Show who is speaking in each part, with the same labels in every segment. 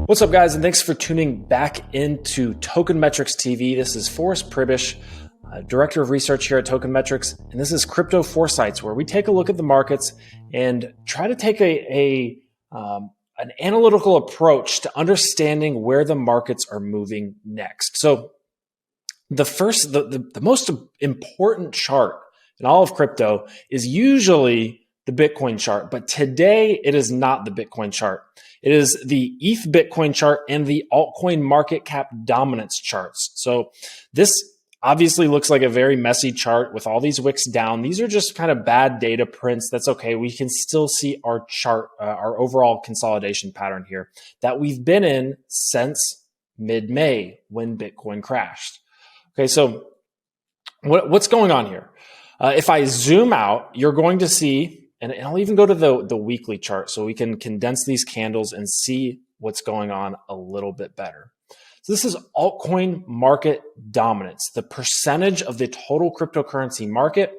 Speaker 1: What's up, guys, and thanks for tuning back into Token Metrics TV. This is Forrest Pribish, Director of Research here at Token Metrics, and this is Crypto Foresights, where we take a look at the markets and try to take an analytical approach to understanding where the markets are moving next. So the most important chart in all of crypto is usually the Bitcoin chart, but today it is not the Bitcoin chart. It is the ETH Bitcoin chart and the altcoin market cap dominance charts. So this obviously looks like a very messy chart with all these wicks down. These are just kind of bad data prints. That's okay. We can still see our chart, our overall consolidation pattern here that we've been in since mid-May when Bitcoin crashed. Okay, so what's going on here? If I zoom out, you're going to see, and I'll even go to the weekly chart so we can condense these candles and see what's going on a little bit better. So this is altcoin market dominance, the percentage of the total cryptocurrency market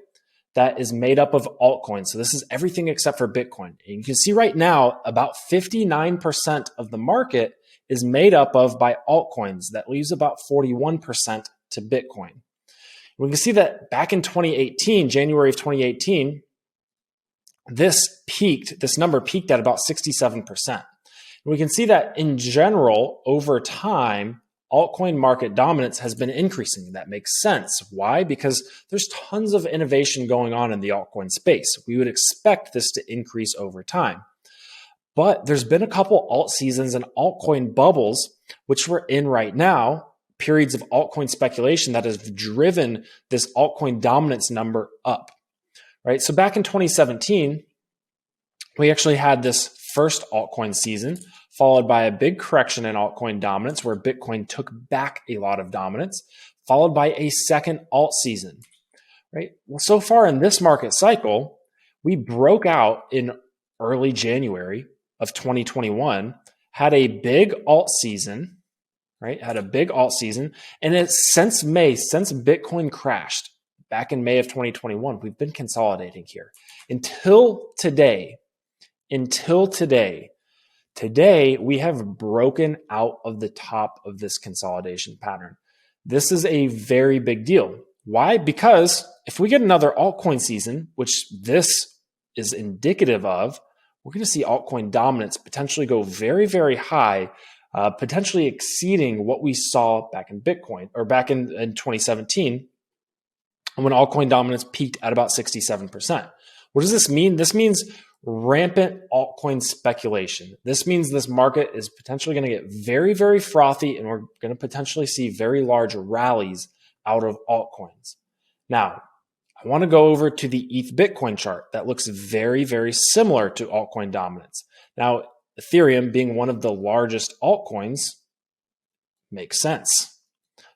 Speaker 1: that is made up of altcoins. So this is everything except for Bitcoin. And you can see right now about 59% of the market is made up of by altcoins. That leaves about 41% to Bitcoin. We can see that back in 2018, January of 2018, this number peaked at about 67%. And we can see that in general, over time, altcoin market dominance has been increasing. That makes sense. Why? Because there's tons of innovation going on in the altcoin space. We would expect this to increase over time. But there's been a couple alt seasons and altcoin bubbles, which we're in right now, periods of altcoin speculation that has driven this altcoin dominance number up. Right? So back in 2017, we actually had this first altcoin season, followed by a big correction in altcoin dominance where Bitcoin took back a lot of dominance, followed by a second alt season. Right? Well, so far in this market cycle, we broke out in early January of 2021, had a big alt season, right? Had a big alt season, and it's since Bitcoin crashed, back in May of 2021, we've been consolidating here until today. Today, we have broken out of the top of this consolidation pattern. This is a very big deal. Why? Because if we get another altcoin season, which this is indicative of, we're going to see altcoin dominance potentially go very, very high, potentially exceeding what we saw back in Bitcoin or back in 2017. When altcoin dominance peaked at about 67%. What does this mean? This means rampant altcoin speculation. This means this market is potentially going to get very, very frothy, and we're going to potentially see very large rallies out of altcoins. Now, I want to go over to the ETH Bitcoin chart that looks very, very similar to altcoin dominance. Now, Ethereum being one of the largest altcoins makes sense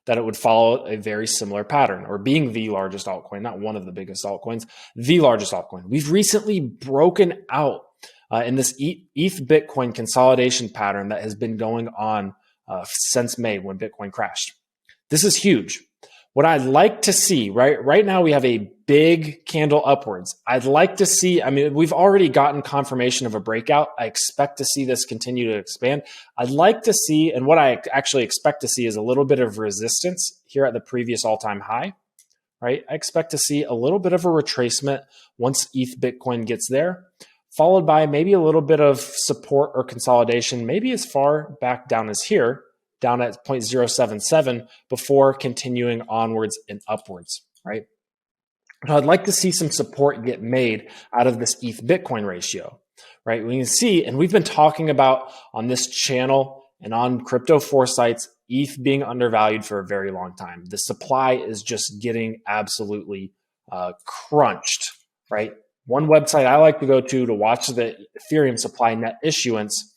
Speaker 1: that it would follow a very similar pattern, or being the largest altcoin, not one of the biggest altcoins, the largest altcoin. We've recently broken out in this ETH Bitcoin consolidation pattern that has been going on since May when Bitcoin crashed. This is huge. What I'd like to see, right now we have a big candle upwards. I'd like to see, we've already gotten confirmation of a breakout. I expect to see this continue to expand. I'd like to see, and what I actually expect to see is a little bit of resistance here at the previous all-time high, right? I expect to see a little bit of a retracement once ETH Bitcoin gets there, followed by maybe a little bit of support or consolidation, maybe as far back down as here, down at 0.077 before continuing onwards and upwards, right? Now, I'd like to see some support get made out of this ETH Bitcoin ratio, right? We can see, and we've been talking about on this channel and on Crypto Foresights, ETH being undervalued for a very long time. The supply is just getting absolutely crunched, right? One website I like to go to watch the Ethereum supply net issuance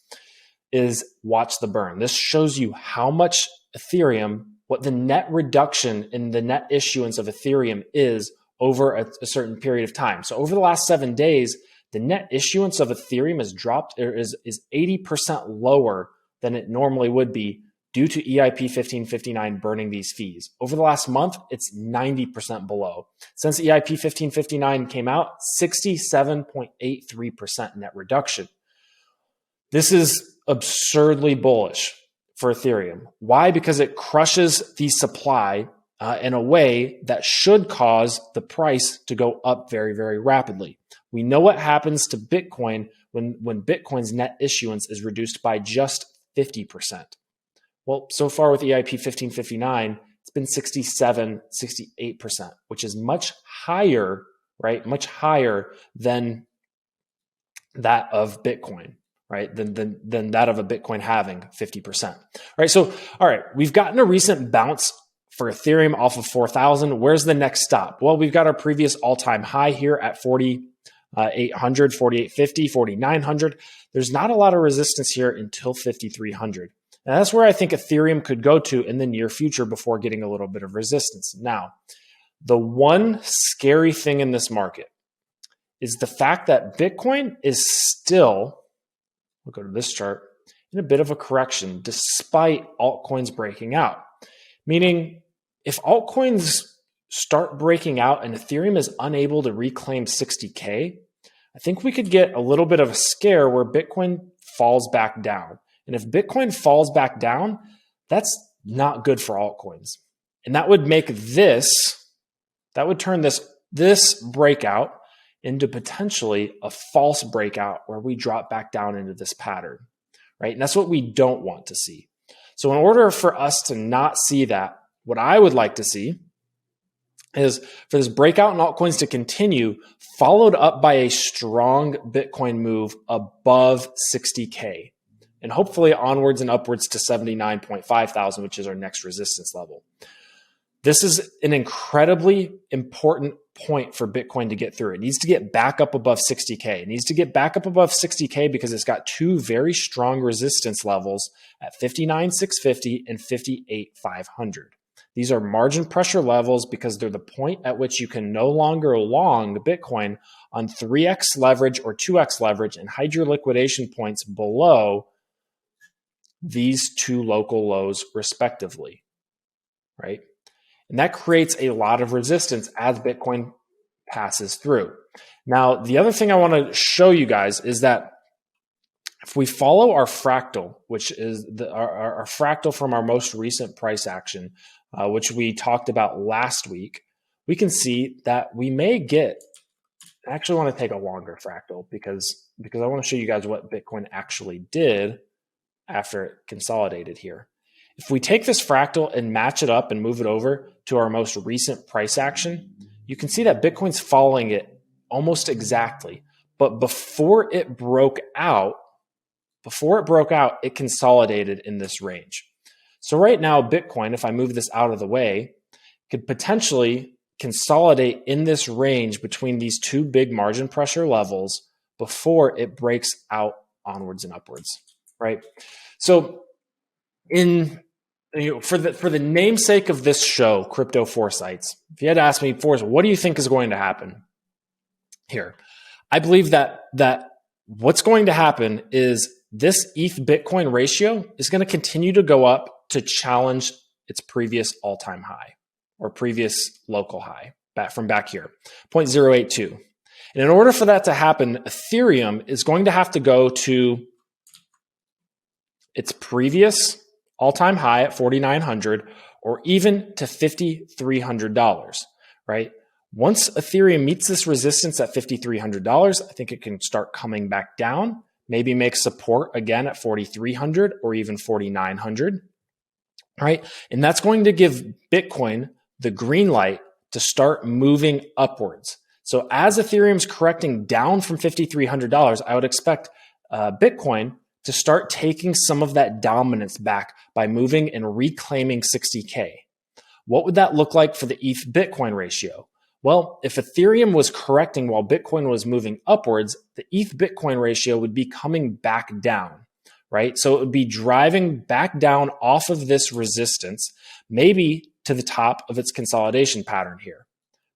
Speaker 1: is Watch the Burn. This shows you how much Ethereum, what the net reduction in the net issuance of Ethereum is over a certain period of time. So over the last 7 days, the net issuance of Ethereum has dropped, is 80% lower than it normally would be due to EIP 1559 burning these fees. Over the last month, it's 90% below. Since EIP 1559 came out, 67.83% net reduction. This is absurdly bullish for Ethereum. Why? Because it crushes the supply in a way that should cause the price to go up very, very rapidly. We know what happens to Bitcoin when Bitcoin's net issuance is reduced by just 50%. Well, so far with EIP 1559, it's been 67, 68%, which is much higher, right? Much higher than that of Bitcoin, right? Than that of a Bitcoin having 50%, right? So, all right, we've gotten a recent bounce for Ethereum off of 4,000. Where's the next stop? Well, we've got our previous all-time high here at 4,800, 4,850, 4,900. There's not a lot of resistance here until 5,300. And that's where I think Ethereum could go to in the near future before getting a little bit of resistance. Now, the one scary thing in this market is the fact that Bitcoin is still, we'll go to this chart, in a bit of a correction despite altcoins breaking out. Meaning, if altcoins start breaking out and Ethereum is unable to reclaim 60K, I think we could get a little bit of a scare where Bitcoin falls back down. And if Bitcoin falls back down, that's not good for altcoins. And that would make that would turn this breakout into potentially a false breakout where we drop back down into this pattern, right? And that's what we don't want to see. So in order for us to not see that, what I would like to see is for this breakout in altcoins to continue, followed up by a strong Bitcoin move above 60K. And hopefully onwards and upwards to 79.5 thousand, which is our next resistance level. This is an incredibly important point for Bitcoin to get through. It needs to get back up above 60K. It needs to get back up above 60K because it's got two very strong resistance levels at 59,650 and 58,500. These are margin pressure levels because they're the point at which you can no longer long Bitcoin on 3x leverage or 2x leverage and hide your liquidation points below these two local lows respectively, right? And that creates a lot of resistance as Bitcoin passes through. Now, the other thing I want to show you guys is that if we follow our fractal, which is our fractal from our most recent price action, which we talked about last week, we can see that we may get, I actually want to take a longer fractal because I want to show you guys what Bitcoin actually did after it consolidated here. If we take this fractal and match it up and move it over to our most recent price action, you can see that Bitcoin's following it almost exactly. But before it broke out, it consolidated in this range. So right now, Bitcoin, if I move this out of the way, could potentially consolidate in this range between these two big margin pressure levels before it breaks out onwards and upwards, right? So for the namesake of this show, Crypto Foresights, if you had to ask me, Forrest, what do you think is going to happen here? I believe that what's going to happen is this ETH Bitcoin ratio is going to continue to go up to challenge its previous all-time high or previous local high from back here, 0.082. And in order for that to happen, Ethereum is going to have to go to its previous all-time high at 4,900 or even to $5,300, right? Once Ethereum meets this resistance at $5,300, I think it can start coming back down, maybe make support again at 4,300 or even 4,900, right? And that's going to give Bitcoin the green light to start moving upwards. So as Ethereum's correcting down from $5,300, I would expect Bitcoin to start taking some of that dominance back by moving and reclaiming 60K. What would that look like for the ETH Bitcoin ratio? Well, if Ethereum was correcting while Bitcoin was moving upwards, the ETH Bitcoin ratio would be coming back down, right? So it would be driving back down off of this resistance, maybe to the top of its consolidation pattern here.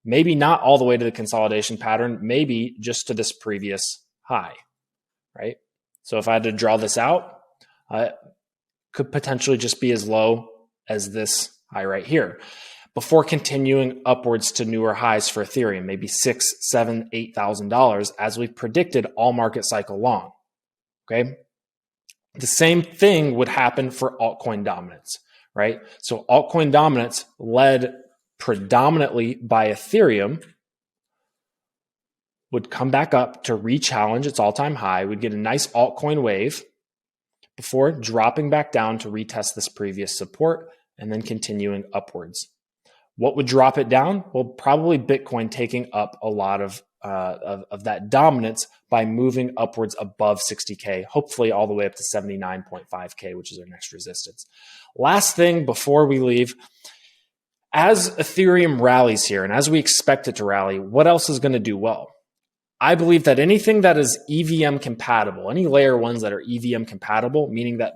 Speaker 1: Maybe not all the way to the consolidation pattern, maybe just to this previous high, right? So if I had to draw this out, could potentially just be as low as this high right here before continuing upwards to newer highs for Ethereum, maybe $6,000, $7,000, $8,000 as we predicted all market cycle long. Okay. The same thing would happen for altcoin dominance, right? So altcoin dominance led predominantly by Ethereum would come back up to re-challenge its all-time high. We'd get a nice altcoin wave before dropping back down to retest this previous support and then continuing upwards. What would drop it down? Well, probably Bitcoin taking up a lot of that dominance by moving upwards above 60K, hopefully all the way up to 79.5K, which is our next resistance. Last thing before we leave, as Ethereum rallies here, and as we expect it to rally, what else is going to do well? I believe that anything that is EVM compatible, any layer ones that are EVM compatible, meaning that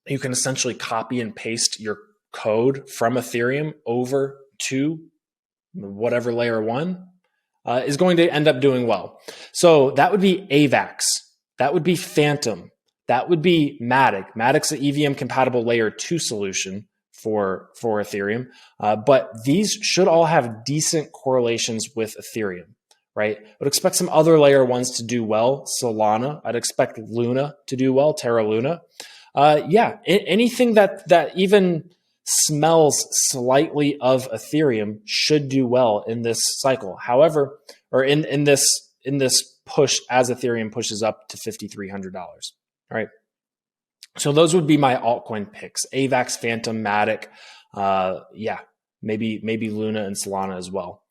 Speaker 1: you can essentially copy and paste your code from Ethereum over to whatever layer one, is going to end up doing well. So that would be AVAX. That would be Phantom. That would be Matic. Matic's an EVM compatible layer 2 solution for Ethereum. But these should all have decent correlations with Ethereum, right? I would expect some other layer ones to do well. Solana. I'd expect Luna to do well. Terra Luna. Anything that even smells slightly of Ethereum should do well in this cycle. However, or in this push as Ethereum pushes up to $5,300. All right. So those would be my altcoin picks: AVAX, Phantom, Matic. Maybe Luna and Solana as well.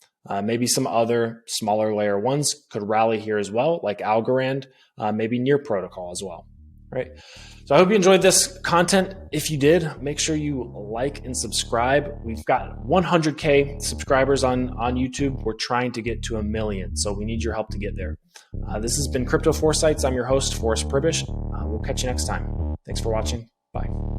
Speaker 1: Maybe some other smaller layer ones could rally here as well, like Algorand, maybe Near Protocol as well. Right. So I hope you enjoyed this content. If you did, make sure you like and subscribe. We've got 100K subscribers on YouTube. We're trying to get to 1 million, so we need your help to get there. This has been Crypto Foresights. I'm your host, Forrest Pribish. We'll catch you next time. Thanks for watching. Bye.